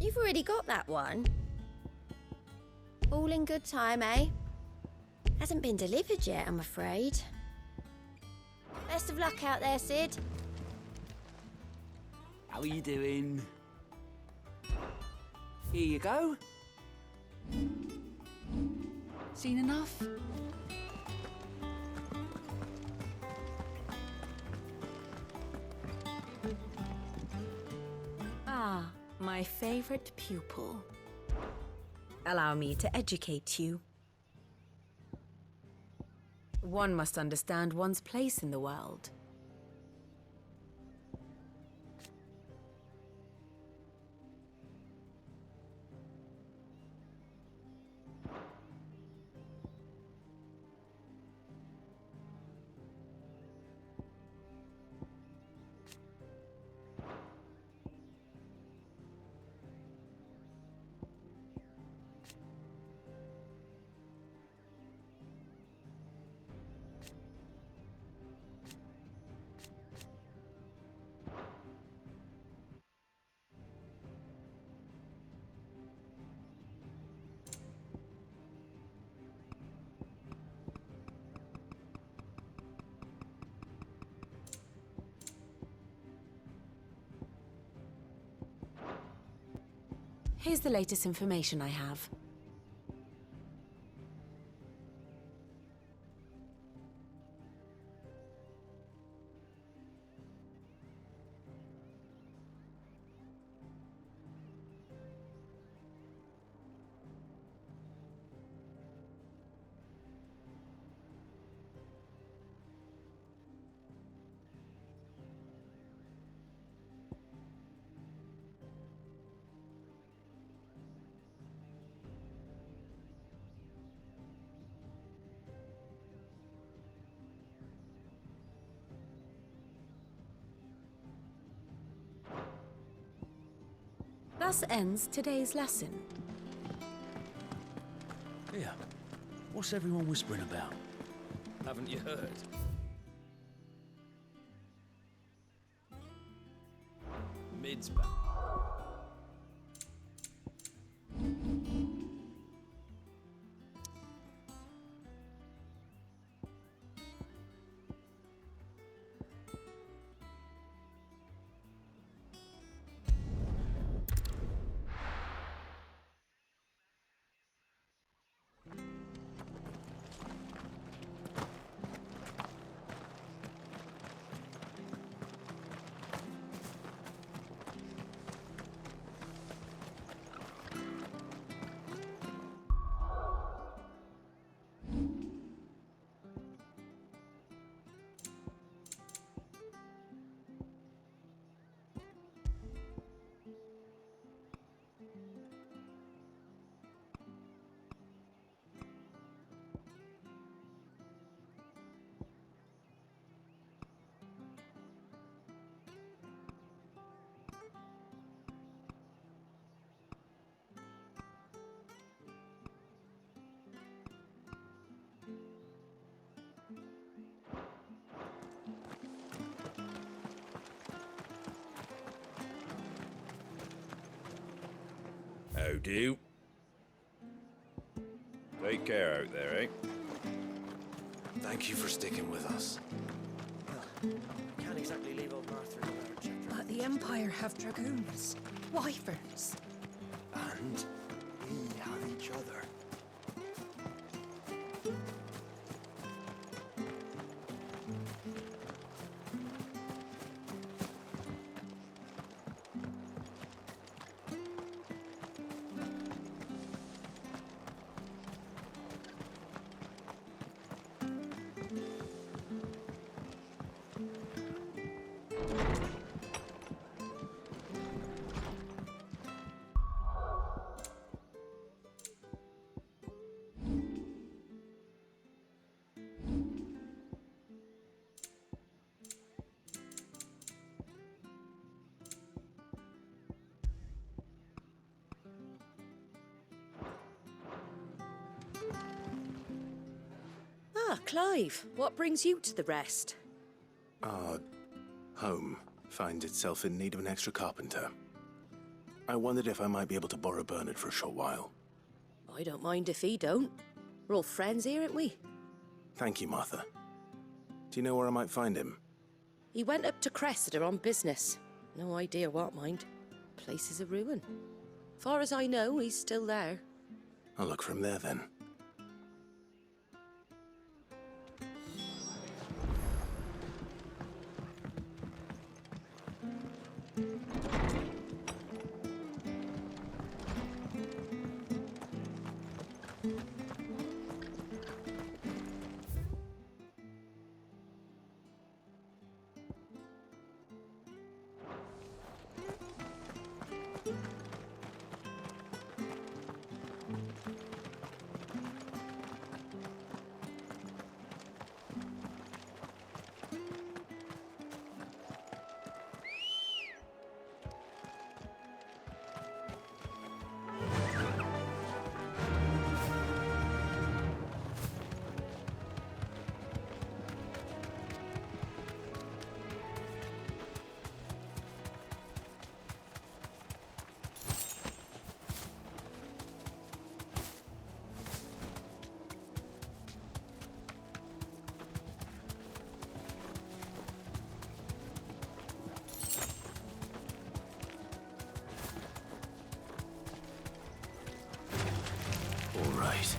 You've already got that one. All in good time, eh? Hasn't been delivered yet, I'm afraid. Best of luck out there, Sid. How are you doing? Here you go. Seen enough? Ah, my favorite pupil. Allow me to educate you. One must understand one's place in the world. Here's the latest information I have. Thus ends today's lesson. Here, what's everyone whispering about? Haven't you heard? Mid's back. How do? Take care out there, eh? Thank you for sticking with us. Can't exactly leave old Martha in the lurch after. But the Empire have dragoons, wyverns. And we have each other. Ah, Clive, what brings you to the rest? Our home finds itself in need of an extra carpenter. I wondered if I might be able to borrow Bernard for a short while. I don't mind if he don't. We're all friends here, aren't we? Thank you, Martha. Do you know where I might find him? He went up to Cressida on business. No idea what, mind. Place is a ruin. Far as I know, he's still there. I'll look for him there then. All right.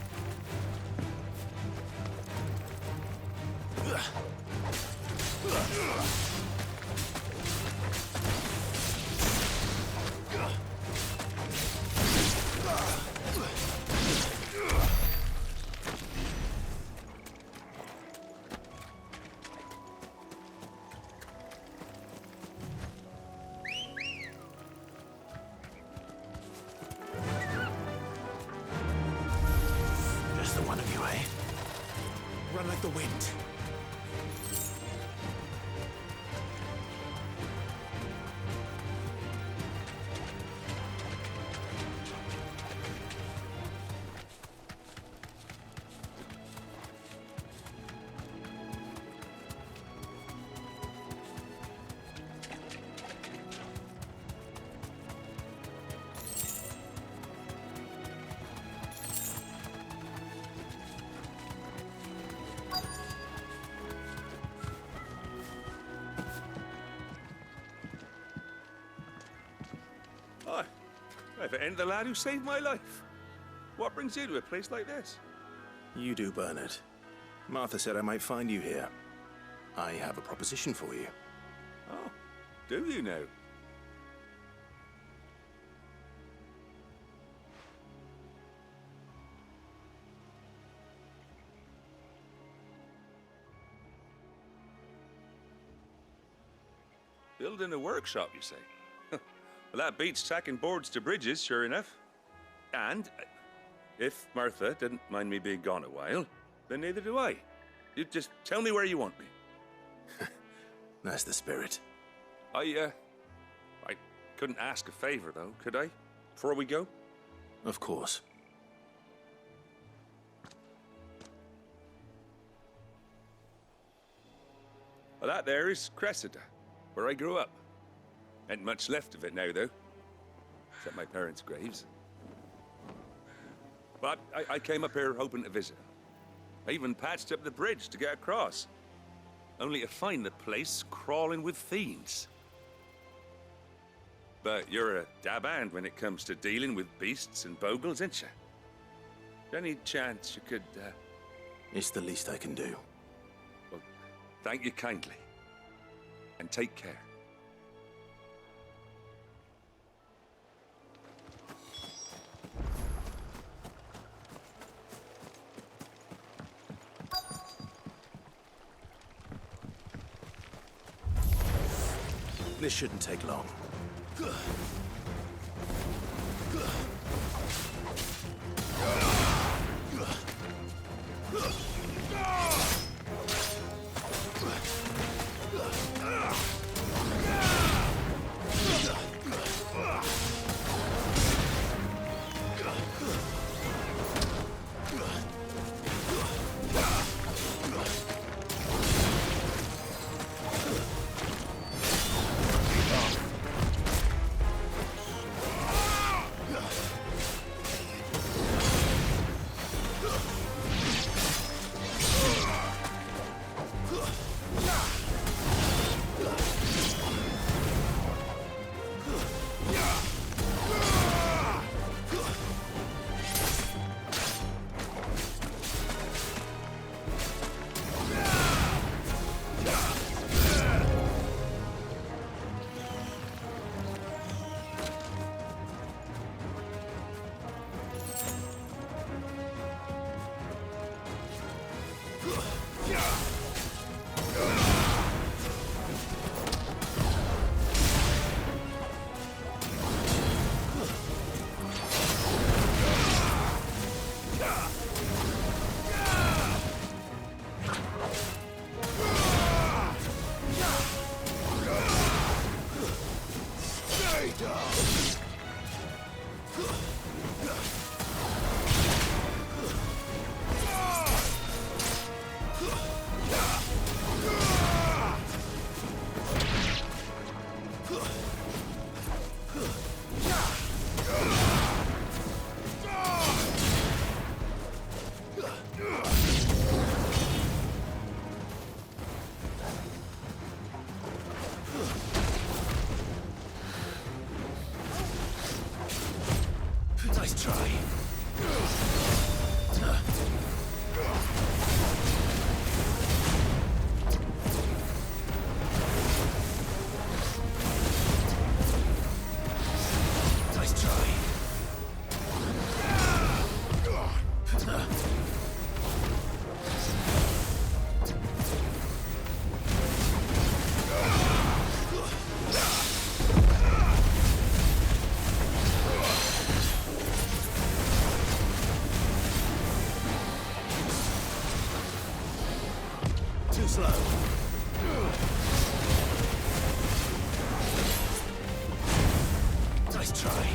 Just the one of you, eh? Run like the wind. Hi. If it ain't the lad who saved my life. What brings you to a place like this? You do, Bernard. Martha said I might find you here. I have a proposition for you. Oh, do you now? Building a workshop, you say? Well, that beats tacking boards to bridges, sure enough. And if Martha didn't mind me being gone a while, then neither do I. You just tell me where you want me. That's the spirit. I couldn't ask a favor, though, could I? Before we go? Of course. Well, that there is Cressida, where I grew up. Ain't much left of it now, though. Except my parents' graves. But I came up here hoping to visit. I even patched up the bridge to get across. Only to find the place crawling with fiends. But you're a dab hand when it comes to dealing with beasts and bogles, ain't you? Any chance you could, It's the least I can do. Well, thank you kindly. And take care. This shouldn't take long. Nice try. Nice try. Too slow. Nice try.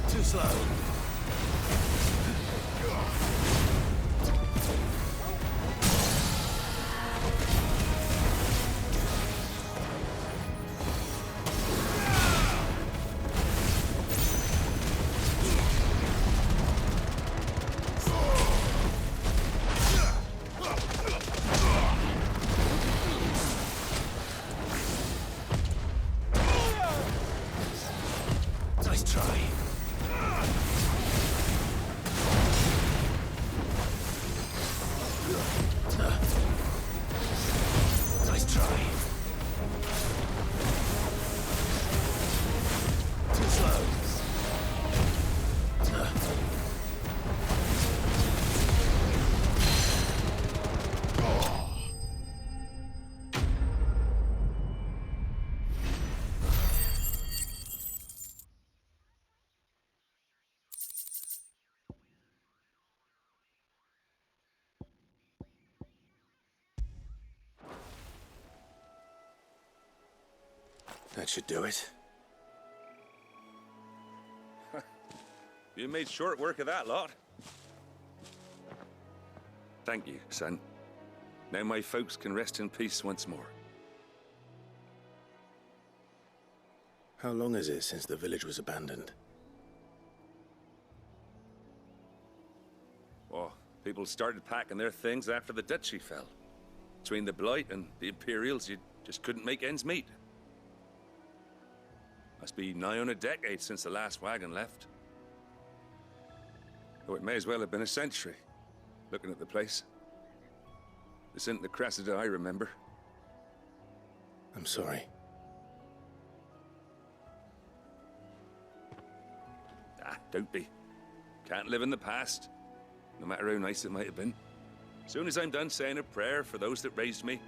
Too slow. Nice try. Nice try. Too slow. That should do it. You made short work of that lot. Thank you, son. Now my folks can rest in peace once more. How long is it since the village was abandoned? Oh, people started packing their things after the duchy fell. Between the Blight and the Imperials, you just couldn't make ends meet. Must be nigh on a decade since the last wagon left. Oh, it may as well have been a century, looking at the place. This isn't the Cressida I remember. I'm sorry. Ah, don't be. Can't live in the past, no matter how nice it might have been. Soon as I'm done saying a prayer for those that raised me,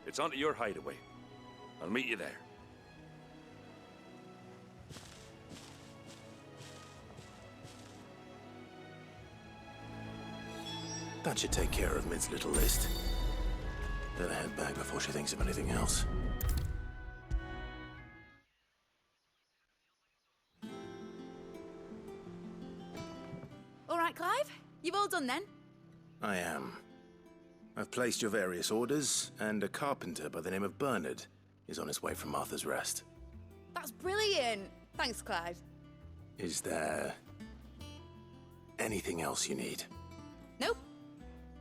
it's onto your hideaway. I'll meet you there. That should take care of Mid's little list. Better head back before she thinks of anything else. All right, Clive. You've all done then? I am. I've placed your various orders, and a carpenter by the name of Bernard is on his way from Martha's Rest. That's brilliant. Thanks, Clive. Is there anything else you need? Nope.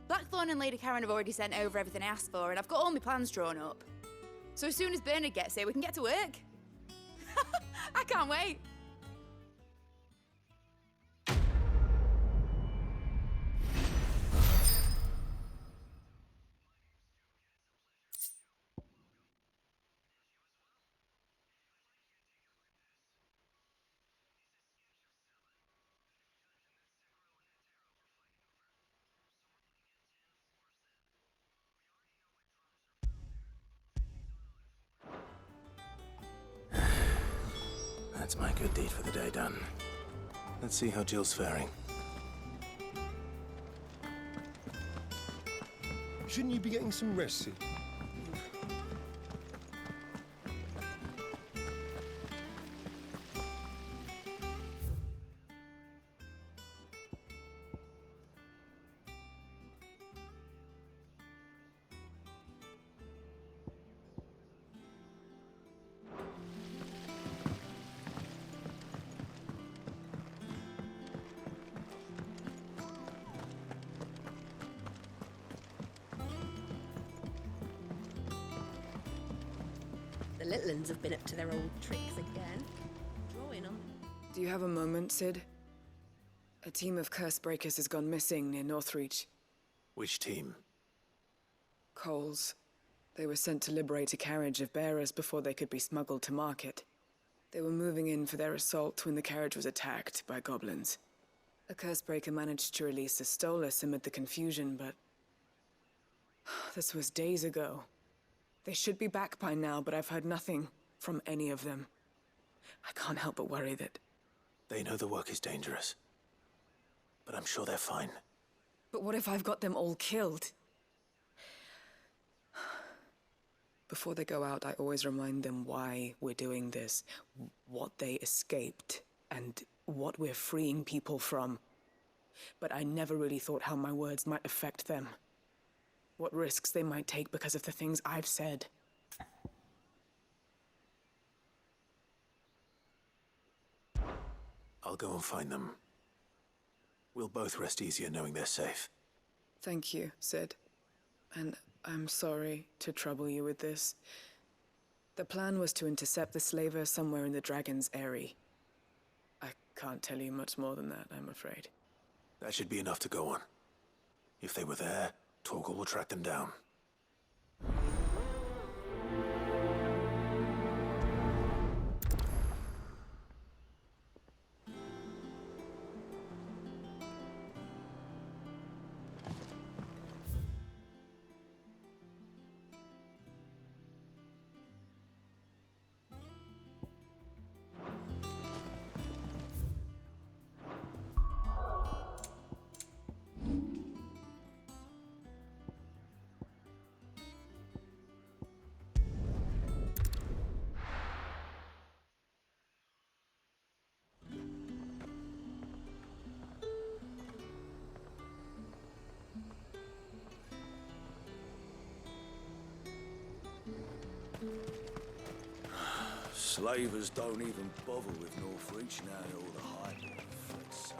Blackthorn and Lady Karen have already sent over everything I asked for, and I've got all my plans drawn up. So as soon as Bernard gets here, we can get to work. I can't wait. That's my good deed for the day done. Let's see how Jill's faring. Shouldn't you be getting some rest, Sid? The little uns have been up to their old tricks again. Drawing on. Do you have a moment, Sid? A team of curse breakers has gone missing near Northreach. Which team? Coles. They were sent to liberate a carriage of bearers before they could be smuggled to market. They were moving in for their assault when the carriage was attacked by goblins. A curse breaker managed to release a Stolas amid the confusion, but... this was days ago. They should be back by now, but I've heard nothing from any of them. I can't help but worry that... They know the work is dangerous. But I'm sure they're fine. But what if I've got them all killed? Before they go out, I always remind them why we're doing this, what they escaped, and what we're freeing people from. But I never really thought how my words might affect them. What risks they might take because of the things I've said. I'll go and find them. We'll both rest easier knowing they're safe. Thank you, Sid. And I'm sorry to trouble you with this. The plan was to intercept the slaver somewhere in the Dragon's Eyrie. I can't tell you much more than that, I'm afraid. That should be enough to go on. If they were there, Torgal will track them down. Slavers don't even bother with Northreach now all the hype fled south.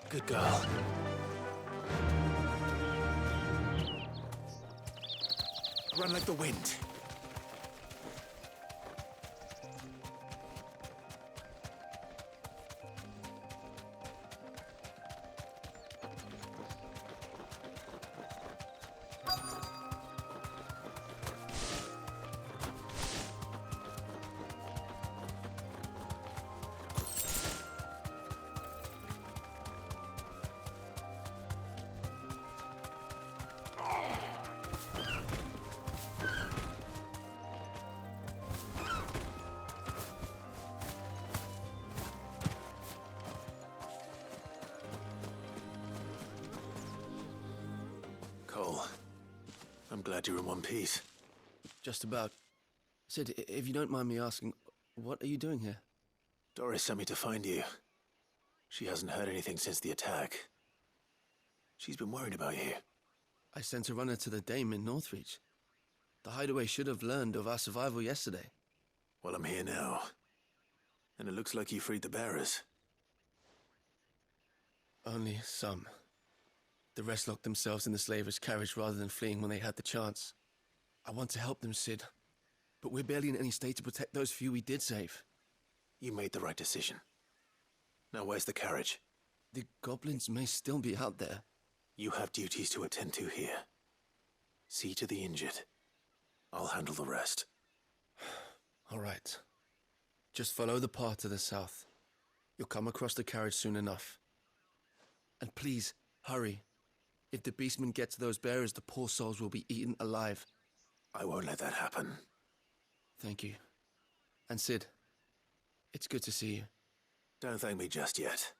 Good girl. Run like the wind. Cole, I'm glad you're in one piece. Just about. Sid, if you don't mind me asking, what are you doing here? Doris sent me to find you. She hasn't heard anything since the attack. She's been worried about you. I sent a runner to the Dame in Northreach. The hideaway should have learned of our survival yesterday. Well, I'm here now. And it looks like you freed the bearers. Only some. The rest locked themselves in the slaver's carriage rather than fleeing when they had the chance. I want to help them, Sid. But we're barely in any state to protect those few we did save. You made the right decision. Now where's the carriage? The goblins may still be out there. You have duties to attend to here. See to the injured. I'll handle the rest. All right. Just follow the path to the south. You'll come across the carriage soon enough. And please, hurry. If the beastmen get to those bearers, the poor souls will be eaten alive. I won't let that happen. Thank you. And Sid, it's good to see you. Don't thank me just yet.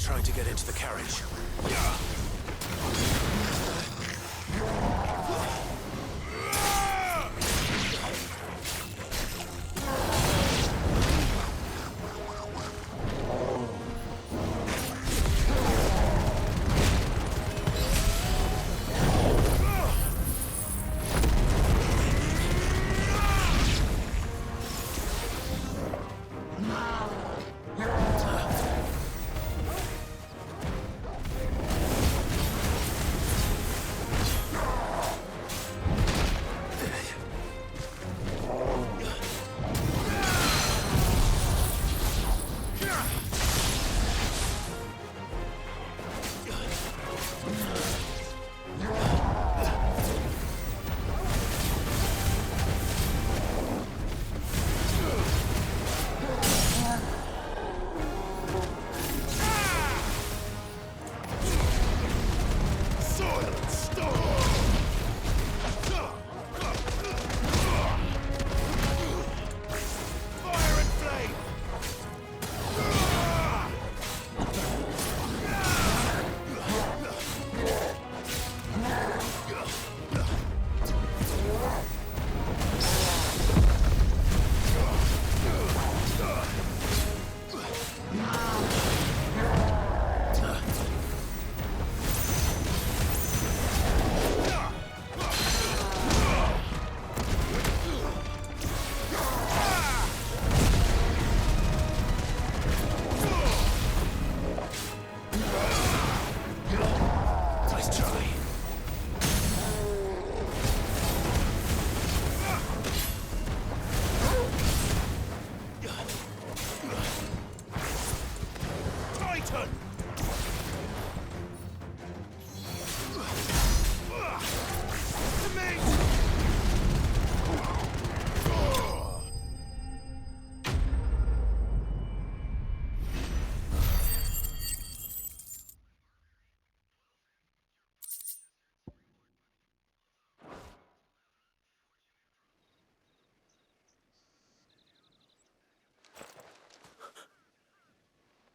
trying to get into the carriage.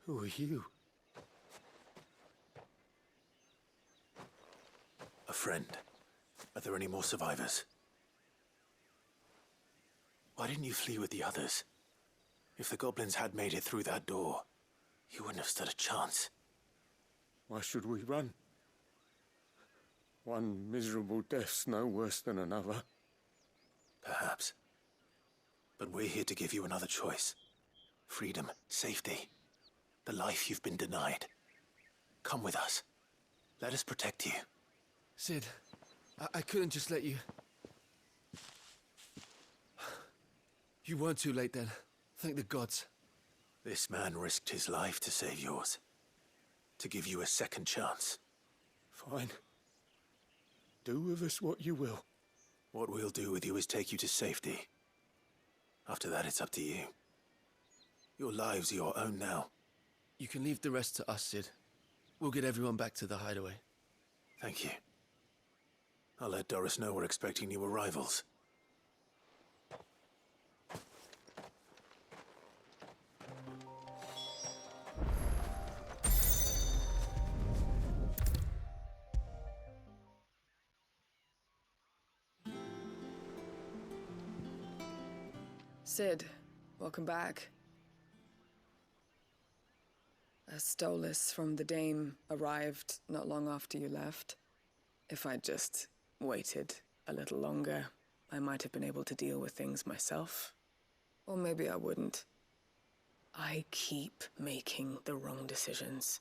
Who are you? A friend. Are there any more survivors? Why didn't you flee with the others? If the goblins had made it through that door, you wouldn't have stood a chance. Why should we run? One miserable death's no worse than another. Perhaps. But we're here to give you another choice. Freedom, safety, the life you've been denied. Come with us. Let us protect you. Sid, I couldn't just let you... You weren't too late then. Thank the gods. This man risked his life to save yours. To give you a second chance. Fine. Do with us what you will. What we'll do with you is take you to safety. After that, it's up to you. Your lives are your own now. You can leave the rest to us, Sid. We'll get everyone back to the hideaway. Thank you. I'll let Doris know we're expecting new arrivals. Sid, welcome back. A Stolas from the Dame arrived not long after you left. If I'd just waited a little longer, I might have been able to deal with things myself. Or maybe I wouldn't. I keep making the wrong decisions.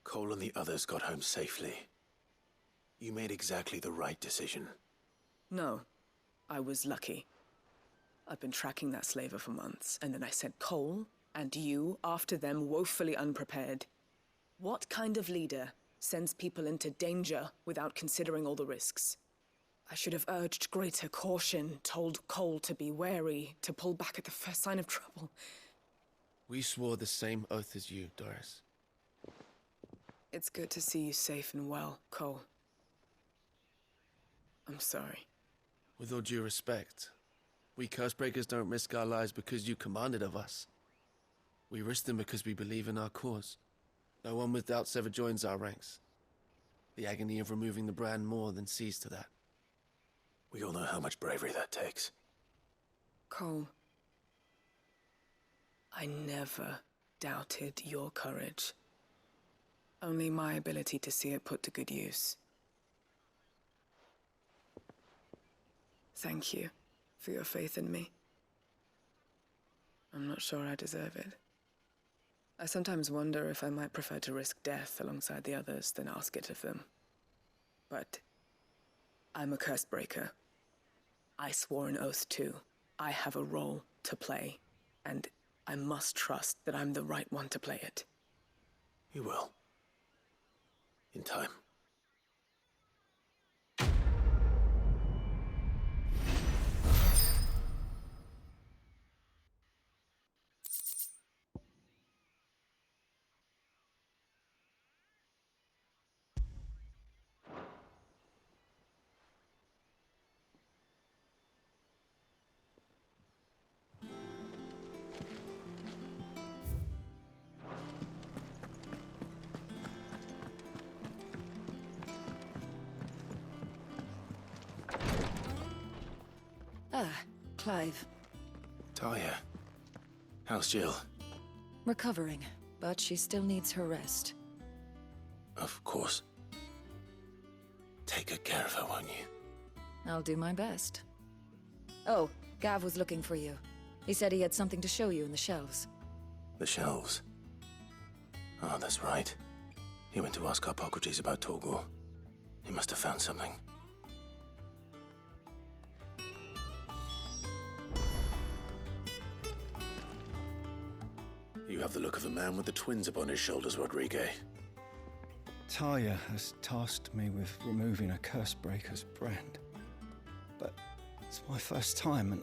Cole and the others got home safely. You made exactly the right decision. No, I was lucky. I've been tracking that slaver for months, and then I sent Cole and you after them woefully unprepared. What kind of leader sends people into danger without considering all the risks? I should have urged greater caution, told Cole to be wary, to pull back at the first sign of trouble. We swore the same oath as you, Doris. It's good to see you safe and well, Cole. I'm sorry. With all due respect, we Cursebreakers don't risk our lives because you commanded of us. We risk them because we believe in our cause. No one with doubts ever joins our ranks. The agony of removing the brand more than sees to that. We all know how much bravery that takes. Cole, I never doubted your courage. Only my ability to see it put to good use. Thank you for your faith in me. I'm not sure I deserve it. I sometimes wonder if I might prefer to risk death alongside the others than ask it of them. But I'm a curse breaker. I swore an oath too. I have a role to play, and I must trust that I'm the right one to play it. You will. In time. Ah, Clive. Talia. How's Jill? Recovering, but she still needs her rest. Of course. Take good care of her, won't you? I'll do my best. Oh, Gav was looking for you. He said he had something to show you in the shelves. The shelves. Oh, that's right. He went to ask Harpocrates about Torgor. He must have found something. You have the look of a man with the twins upon his shoulders, Rodrigue. Talia has tasked me with removing a Cursebreaker's brand. But it's my first time, and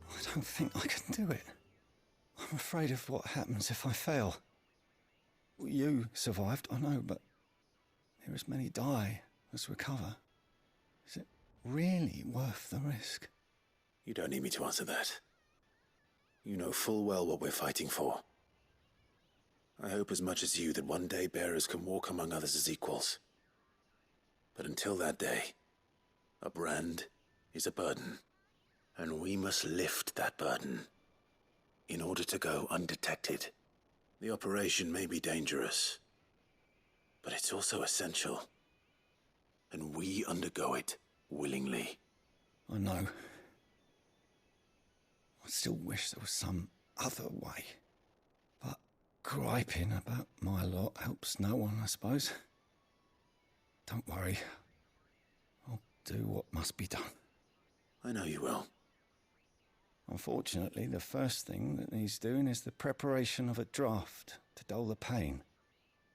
I don't think I can do it. I'm afraid of what happens if I fail. You survived, I know, but there as many die as recover. Is it really worth the risk? You don't need me to answer that. You know full well what we're fighting for. I hope as much as you that one day bearers can walk among others as equals. But until that day, a brand is a burden, and we must lift that burden in order to go undetected. The operation may be dangerous, but it's also essential, and we undergo it willingly. I know. I still wish there was some other way. But griping about my lot helps no one, I suppose. Don't worry. I'll do what must be done. I know you will. Unfortunately, the first thing that needs doing is the preparation of a draft to dull the pain.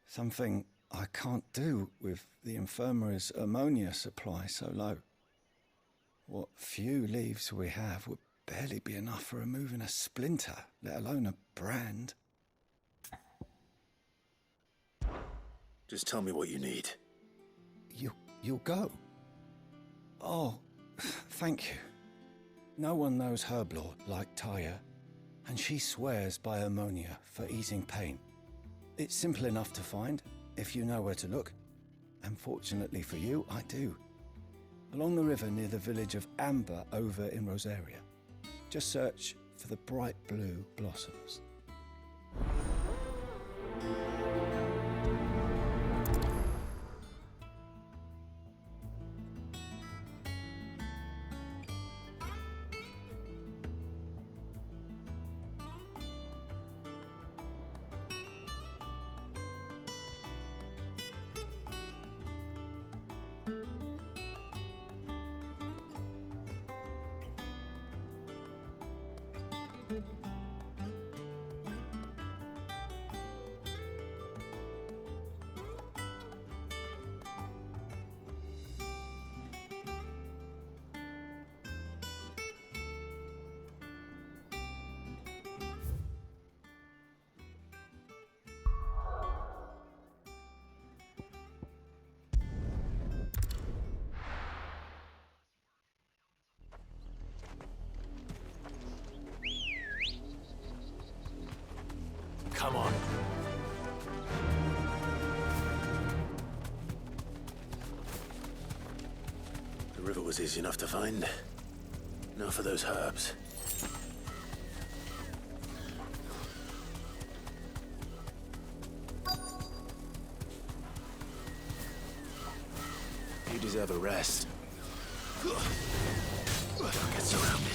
Something I can't do with the infirmary's ammonia supply so low. What few leaves we have would barely be enough for removing a splinter, let alone a brand. Just tell me what you need. You'll go? Oh, thank you. No one knows Herblore like Talia, and she swears by ammonia for easing pain. It's simple enough to find, if you know where to look. And fortunately for you, I do. Along the river near the village of Amber over in Rosaria. Just search for the bright blue blossoms. river was easy enough to find. Now for those herbs. You deserve a rest. Don't get surrounded.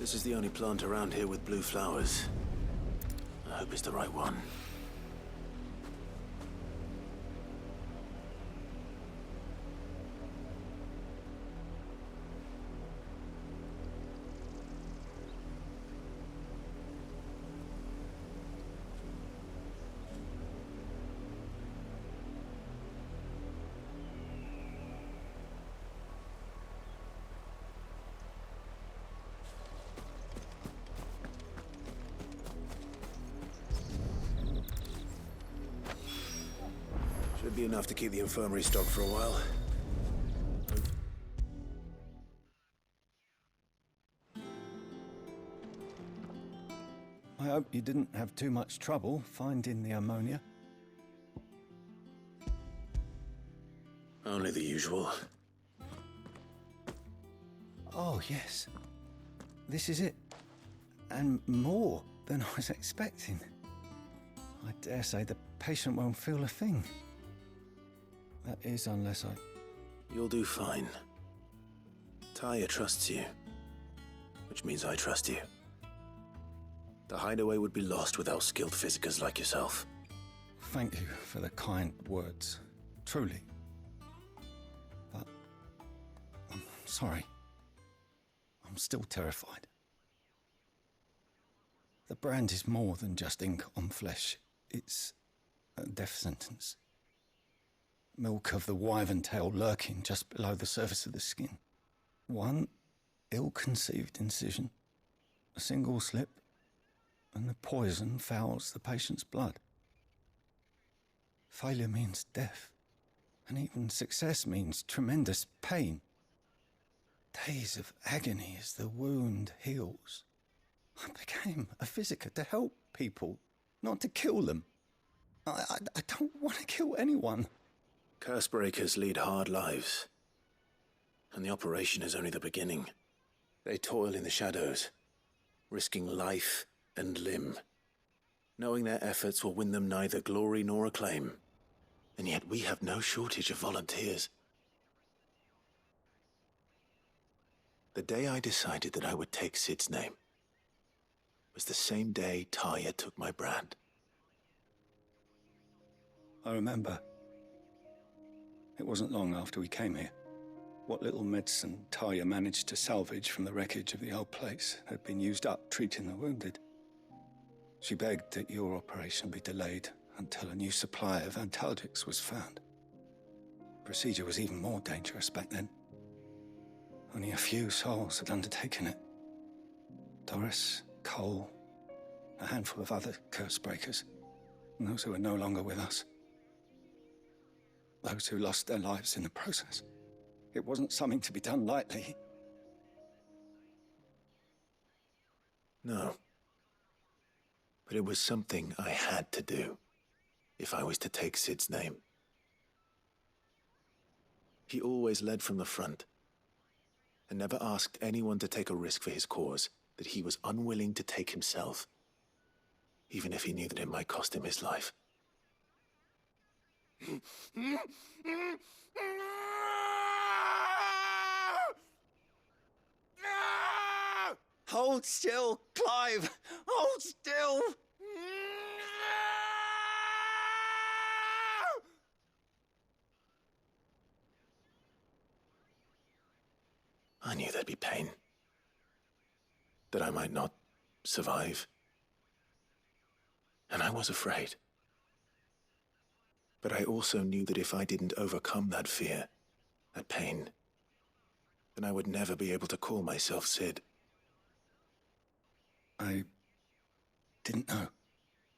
This is the only plant around here with blue flowers. I hope it's the right one. Should be enough to keep the infirmary stocked for a while. I hope you didn't have too much trouble finding the ammonia. Only the usual. Oh, yes. This is it. And more than I was expecting. I dare say the patient won't feel a thing. That is, unless I... You'll do fine. Taya trusts you, which means I trust you. The hideaway would be lost without skilled physicers like yourself. Thank you for the kind words. Truly. But... I'm sorry. I'm still terrified. The brand is more than just ink on flesh. It's a death sentence. Milk of the wyvern tail lurking just below the surface of the skin. One ill-conceived incision, a single slip, and the poison fouls the patient's blood. Failure means death, and even success means tremendous pain. Days of agony as the wound heals. I became a physiker to help people, not to kill them. I don't want to kill anyone. Cursebreakers lead hard lives, and the operation is only the beginning. They toil in the shadows, risking life and limb, knowing their efforts will win them neither glory nor acclaim. And yet we have no shortage of volunteers. The day I decided that I would take Sid's name was the same day Taya took my brand. I remember. It wasn't long after we came here. What little medicine Taya managed to salvage from the wreckage of the old place had been used up treating the wounded. She begged that your operation be delayed until a new supply of antalgics was found. Procedure was even more dangerous back then. Only a few souls had undertaken it. Doris, Cole, a handful of other cursebreakers, and those who are no longer with us. Those who lost their lives in the process. It wasn't something to be done lightly. No. But it was something I had to do, if I was to take Sid's name. He always led from the front, and never asked anyone to take a risk for his cause that he was unwilling to take himself, even if he knew that it might cost him his life. Hold still, Clive! Hold still! I knew there'd be pain. That I might not survive. And I was afraid. But I also knew that if I didn't overcome that fear, that pain, then I would never be able to call myself Sid. I didn't know.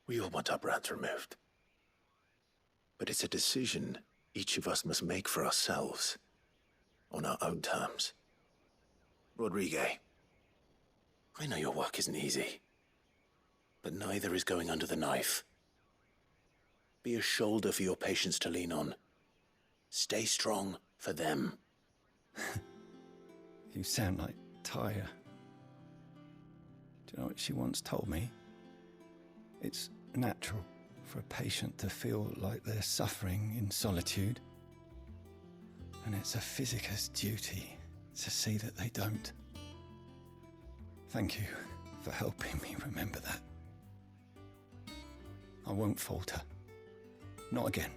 We all want our brands removed. But it's a decision each of us must make for ourselves, on our own terms. Rodrigue, I know your work isn't easy, but neither is going under the knife. Be a shoulder for your patients to lean on. Stay strong for them. You sound like Tyre. Do you know what she once told me? It's natural for a patient to feel like they're suffering in solitude. And it's a physicist's duty to see that they don't. Thank you for helping me remember that. I won't falter. Not again.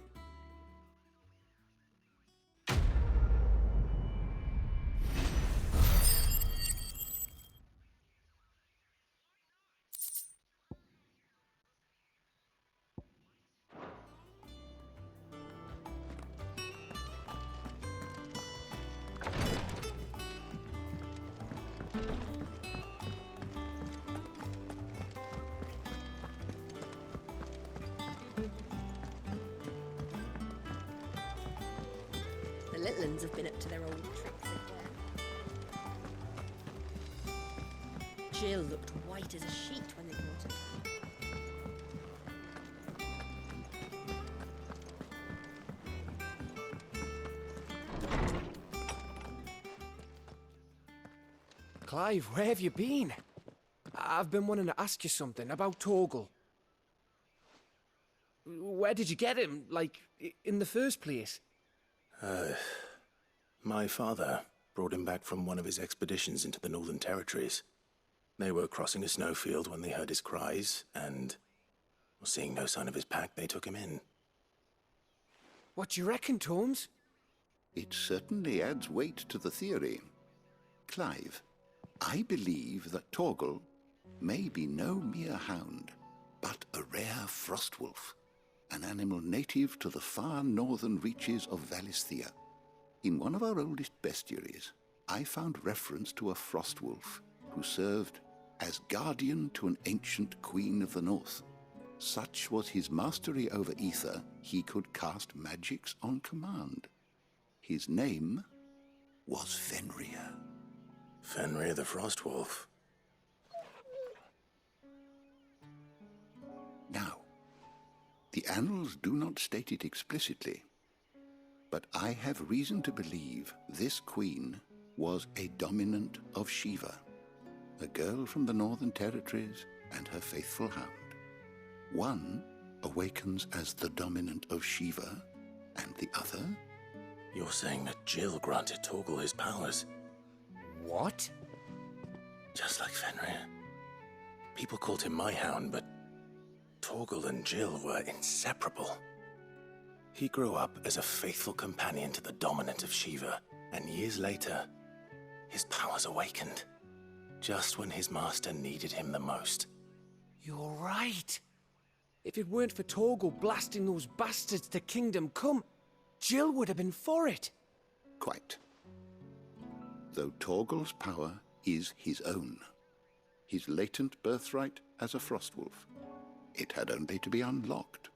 The little uns have been up to their old tricks again. Jill looked white as a sheet when they brought her. Clive, where have you been? I've been wanting to ask you something about Torgal. Where did you get him, like, in the first place? My father brought him back from one of his expeditions into the Northern Territories. They were crossing a snowfield when they heard his cries, and, seeing no sign of his pack, they took him in. What do you reckon, Tomes? It certainly adds weight to the theory. Clive, I believe that Torgal may be no mere hound, but a rare frostwolf, an animal native to the far northern reaches of Valisthea. In one of our oldest bestiaries, I found reference to a frostwolf who served as guardian to an ancient queen of the north. Such was his mastery over ether, he could cast magics on command. His name was Fenrir. Fenrir the Frostwolf. Now, the annals do not state it explicitly, but I have reason to believe this queen was a dominant of Shiva, a girl from the Northern Territories and her faithful hound. One awakens as the dominant of Shiva, and the other? You're saying that Jill granted Torgal his powers? What? Just like Fenrir. People called him my hound, but Torgal and Jill were inseparable. He grew up as a faithful companion to the dominant of Shiva, and years later, his powers awakened, just when his master needed him the most. You're right. If it weren't for Torgal blasting those bastards to Kingdom Come, Jill would have been for it. Quite. Though Torgal's power is his own, his latent birthright as a Frostwolf, it had only to be unlocked.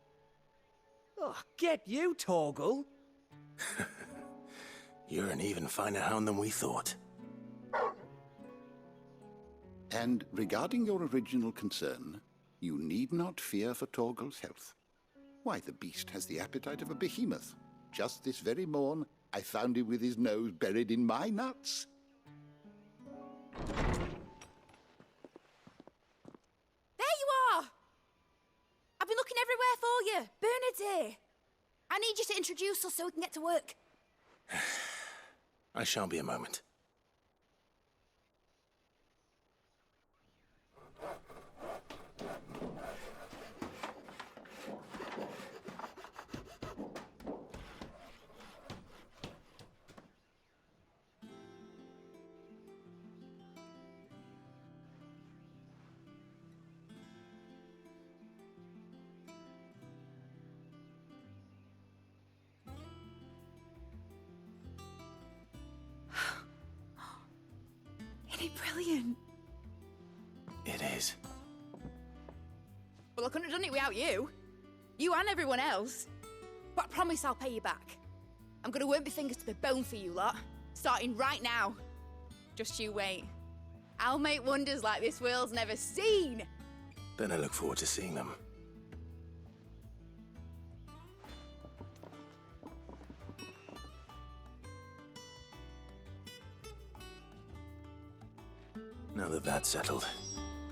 Oh, get you, Torgal! You're an even finer hound than we thought. And regarding your original concern, you need not fear for Torgal's health. Why, the beast has the appetite of a behemoth. Just this very morn, I found him with his nose buried in my nuts. There you are! I've been looking everywhere for you. Bernard's here. I need you to introduce us so we can get to work. I shan't be a moment. brilliant. It is. Well, I couldn't have done it without you. You and everyone else. But I promise I'll pay you back. I'm gonna work my fingers to the bone for you lot. Starting right now. Just you wait. I'll make wonders like this world's never seen. Then I look forward to seeing them. Now that that's settled,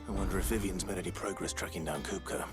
I wonder if Vivian's made any progress tracking down Kupka.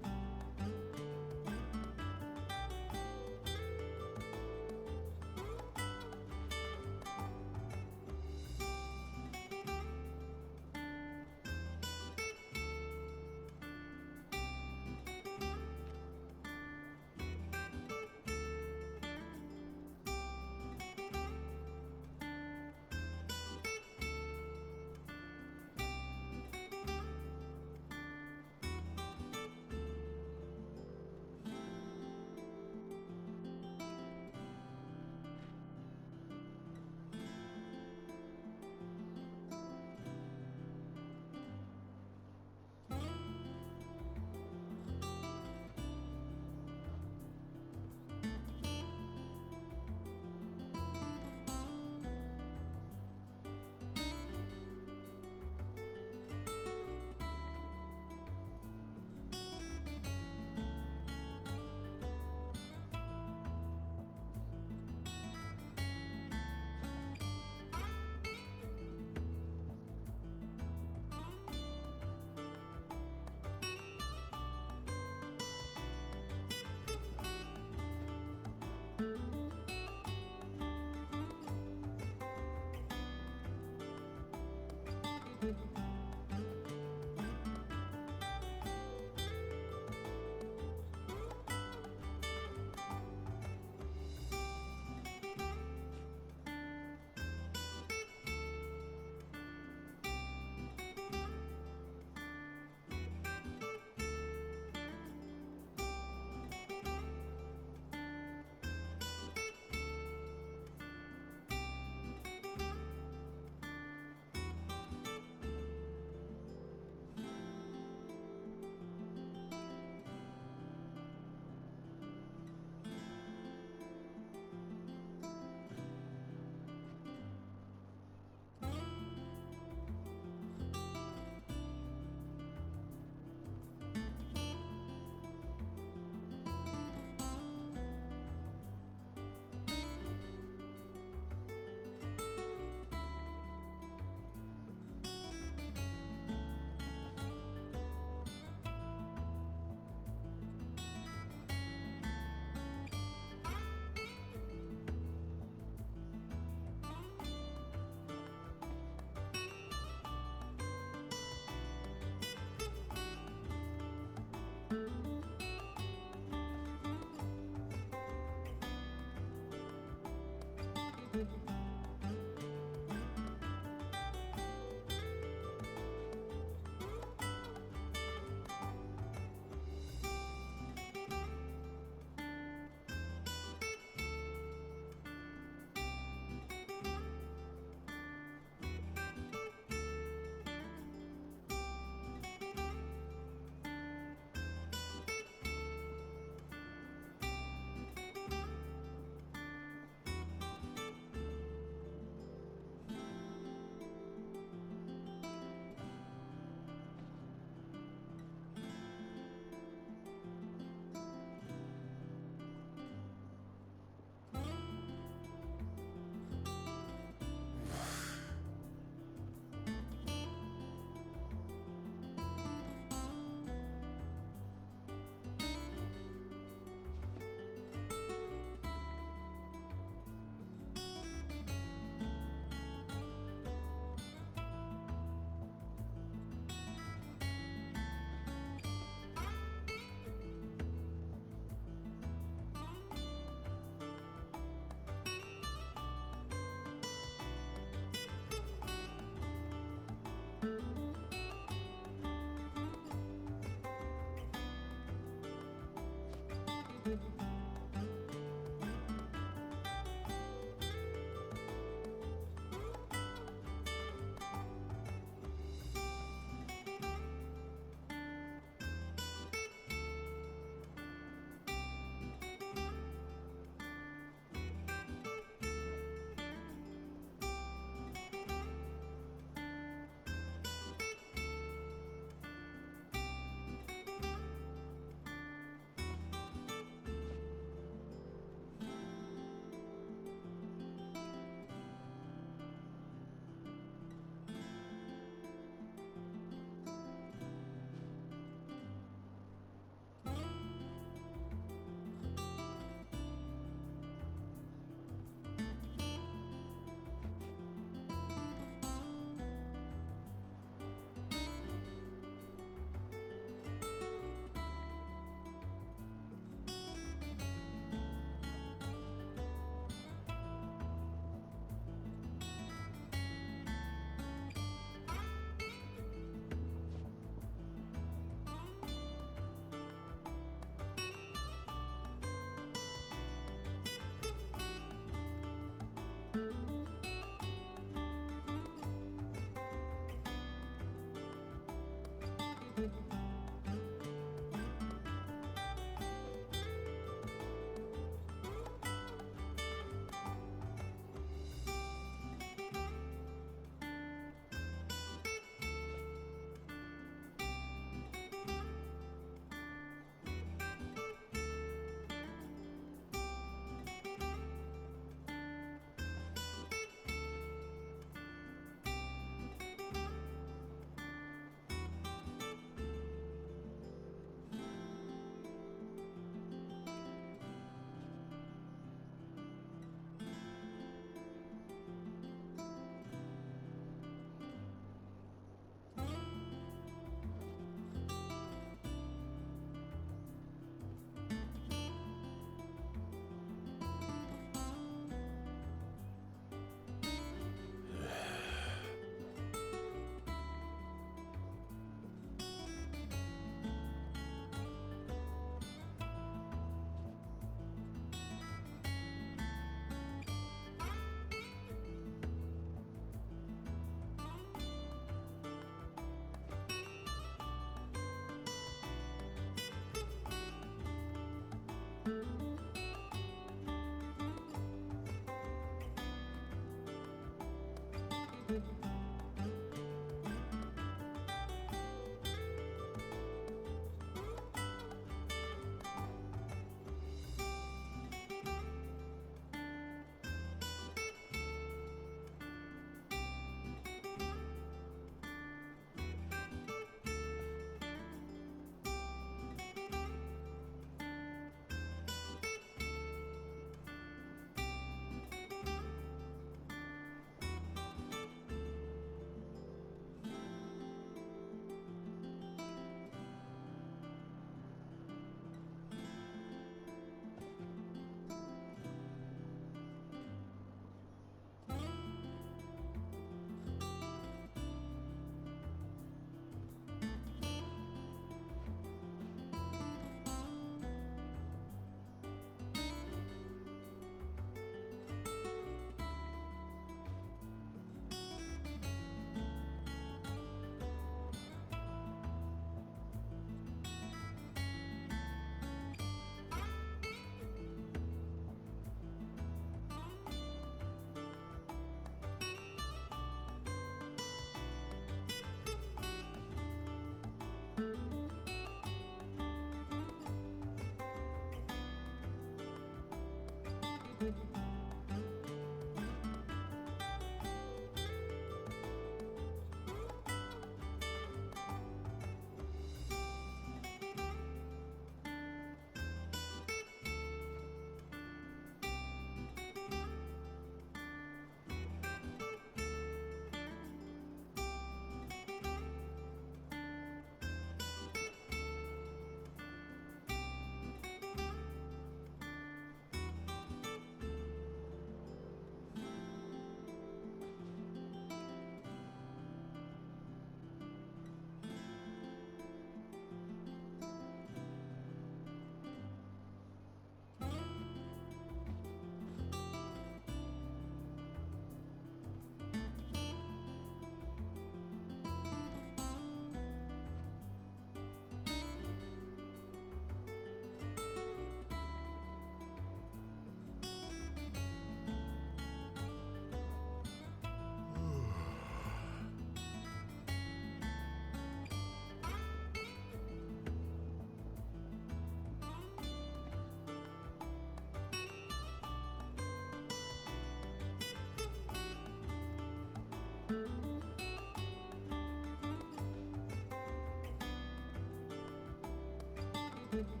you